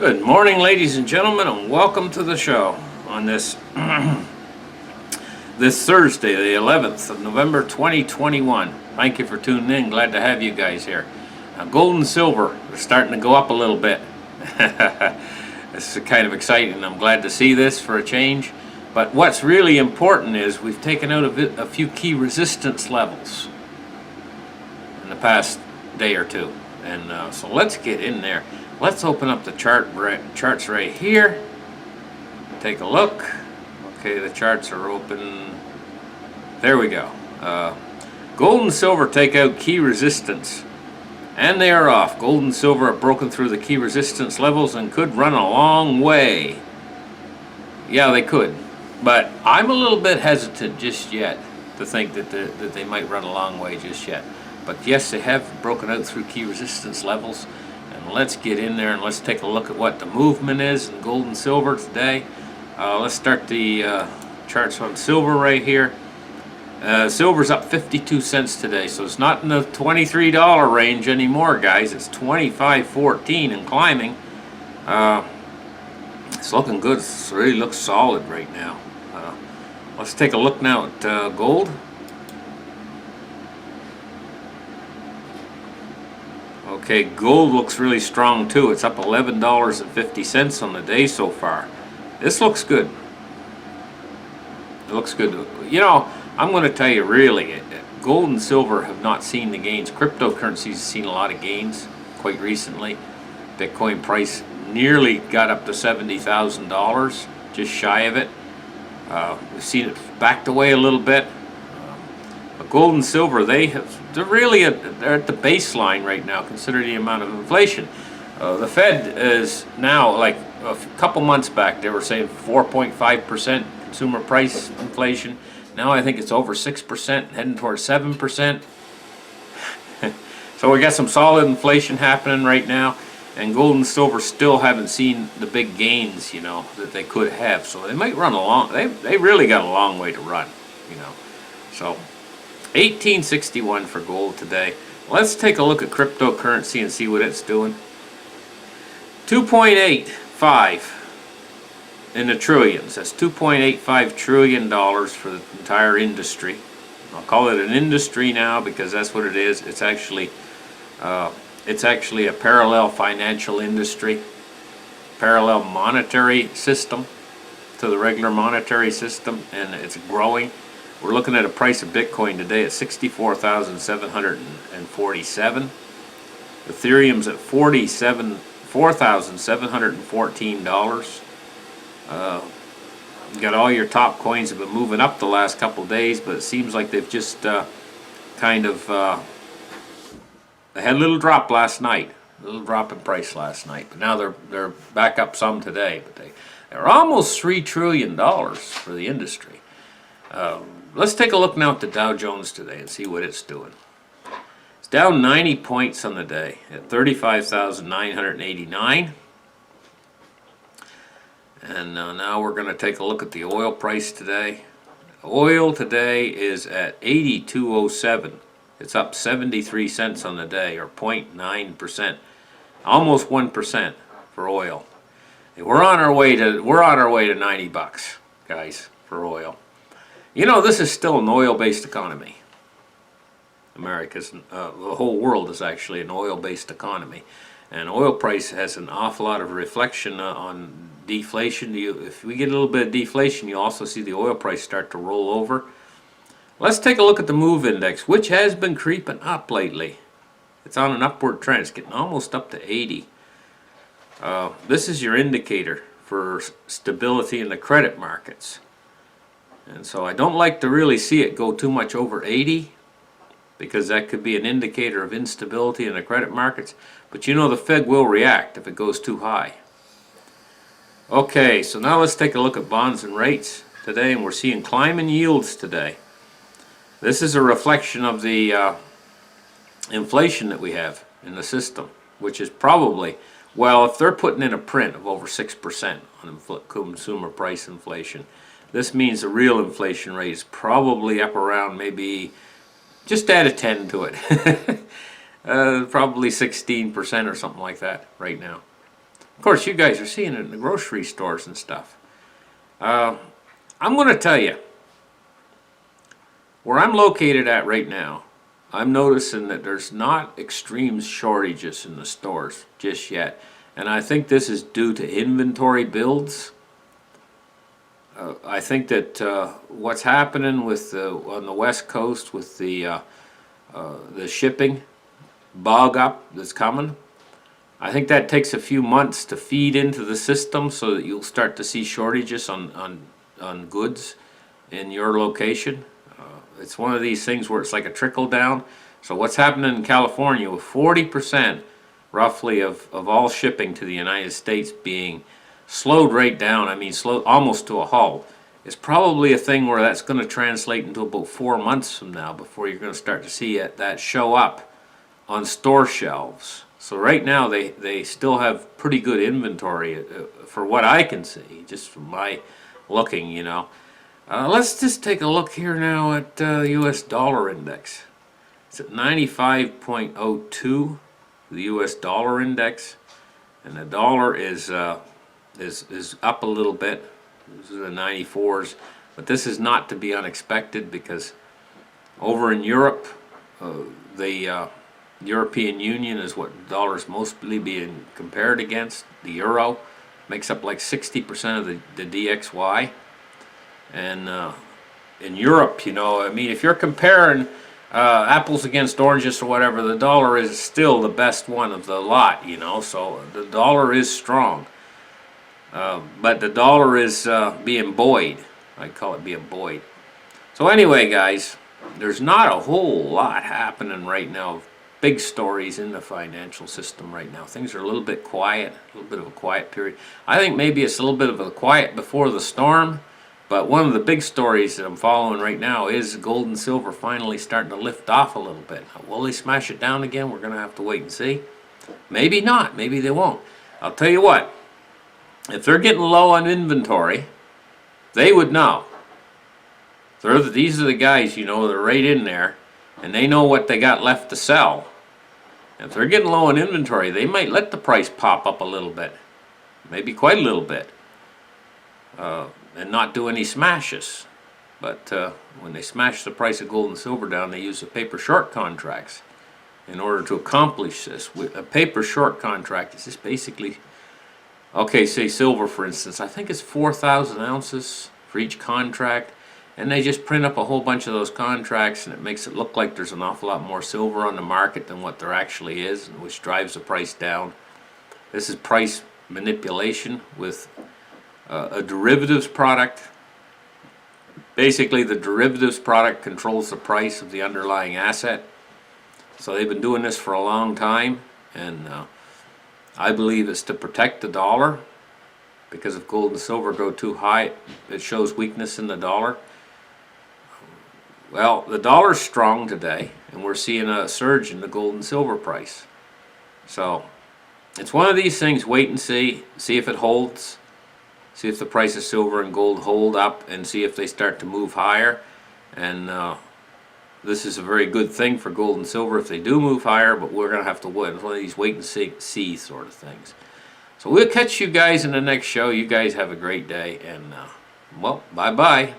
Good morning, ladies and gentlemen, and welcome to the show on this this Thursday, the 11th of November, 2021. Thank you for tuning in. Glad to have you guys here. Gold and silver are starting to go up a little bit. This is kind of exciting. I'm glad to see this for a change. But what's really important is we've taken out a few key resistance levels in the past day or two. And so let's get in there. Let's open up the charts right here. Take a look. Okay, the charts are open. There we go. Gold and silver take out key resistance, and they are off. Gold and silver have broken through the key resistance levels and could run a long way. Yeah, they could, but I'm a little bit hesitant just yet to think that they might run a long way just yet. But yes, they have broken out through key resistance levels. And let's get in there and let's take a look at what the movement is in gold and silver today. Let's start the charts on silver right here. Silver's up 52 cents today, so it's not in the $23 range anymore, guys. It's $25.14 and climbing. It's looking good. It really looks solid right now. Let's take a look now at gold. Okay, gold looks really strong too. It's up $11.50 on the day so far. This looks good. It looks good. You know, I'm going to tell you really, gold and silver have not seen the gains. Cryptocurrencies have seen a lot of gains quite recently. Bitcoin price nearly got up to $70,000, just shy of it. We've seen it backed away a little bit. But gold and silver, they're really they're at the baseline right now, considering the amount of inflation. The Fed is now, like a couple months back, they were saying 4.5% consumer price inflation. Now I think it's over 6%, heading towards 7%. So we got some solid inflation happening right now, and gold and silver still haven't seen the big gains, you know, that they could have. So they might run along. They really got a long way to run, you know. So 1861 for gold today. Let's take a look at cryptocurrency and see what it's doing. 2.85 in the trillions. That's $2.85 trillion for the entire industry. I'll call it an industry now because that's what it is. It's actually a parallel financial industry, parallel monetary system to the regular monetary system, and it's growing. We're looking at a price of Bitcoin today at $64,747. Ethereum's at $4,714. You got all your top coins have been moving up the last couple of days, but it seems like they've just they had a little drop last night, a little drop in price last night, but now they're back up some today. But they're almost $3 trillion for the industry. Let's take a look now at the Dow Jones today and see what it's doing. It's down 90 points on the day at 35,989. And now we're going to take a look at the oil price today. Oil today is at 82.07. It's up 73 cents on the day, or 0.9%, almost 1% for oil. We're on our way to $90, guys, for oil. You know, this is still an oil-based economy. The whole world is actually an oil-based economy. And oil price has an awful lot of reflection on deflation. If we get a little bit of deflation, you also see the oil price start to roll over. Let's take a look at the MOVE index, which has been creeping up lately. It's on an upward trend. It's getting almost up to 80. This is your indicator for stability in the credit markets. And so I don't like to really see it go too much over 80, because that could be an indicator of instability in the credit markets. But you know the Fed will react if it goes too high. Okay, so now let's take a look at bonds and rates today, and we're seeing climbing yields today. This is a reflection of the inflation that we have in the system, which is probably, well, if they're putting in a print of over 6% on consumer price inflation, this means the real inflation rate is probably up around, maybe just add a 10 to it. Probably 16% or something like that right now. Of course, you guys are seeing it in the grocery stores and stuff. I'm going to tell you, where I'm located at right now, I'm noticing that there's not extreme shortages in the stores just yet. And I think this is due to inventory builds. I think that what's happening with on the West Coast with the shipping bog up that's coming, I think that takes a few months to feed into the system so that you'll start to see shortages on goods in your location. It's one of these things where it's like a trickle down. So what's happening in California with 40% roughly of all shipping to the United States being slowed right down, I mean slowed almost to a halt, is probably a thing where that's going to translate into about 4 months from now before you're going to start to see that show up on store shelves. So right now they still have pretty good inventory for what I can see, just from my looking, you know. Let's just take a look here now at U.S. dollar index. It's at 95.02, the U.S. dollar index, and the dollar is up a little bit. This is the 94s, but this is not to be unexpected because over in Europe, the European Union is what the dollar is mostly being compared against. The euro makes up like 60% of the DXY. And in Europe, you know, I mean, if you're comparing apples against oranges or whatever, the dollar is still the best one of the lot, you know, so the dollar is strong. But the dollar is being buoyed. I call it being buoyed. So anyway, guys, there's not a whole lot happening right now. Big stories in the financial system right now. Things are a little bit quiet, a little bit of a quiet period. I think maybe it's a little bit of a quiet before the storm. But one of the big stories that I'm following right now is gold and silver finally starting to lift off a little bit. Will they smash it down again? We're going to have to wait and see. Maybe not. Maybe they won't. I'll tell you what. If they're getting low on inventory, they would know. These are the guys, you know, they're right in there, and they know what they got left to sell. If they're getting low on inventory, they might let the price pop up a little bit. Maybe quite a little bit. And not do any smashes. But when they smash the price of gold and silver down, they use the paper short contracts in order to accomplish this. A paper short contract is just basically, okay, say silver for instance, I think it's 4,000 ounces for each contract, and they just print up a whole bunch of those contracts, and it makes it look like there's an awful lot more silver on the market than what there actually is, which drives the price down. This is price manipulation with a derivatives product. Basically, the derivatives product controls the price of the underlying asset. So they've been doing this for a long time, and I believe it's to protect the dollar, because if gold and silver go too high, it shows weakness in the dollar. Well, the dollar's strong today, and we're seeing a surge in the gold and silver price. So it's one of these things, wait and see if it holds. See if the price of silver and gold hold up, and see if they start to move higher. And this is a very good thing for gold and silver if they do move higher, but we're going to have to wait. It's one of these wait and see sort of things. So we'll catch you guys in the next show. You guys have a great day, and well, bye-bye.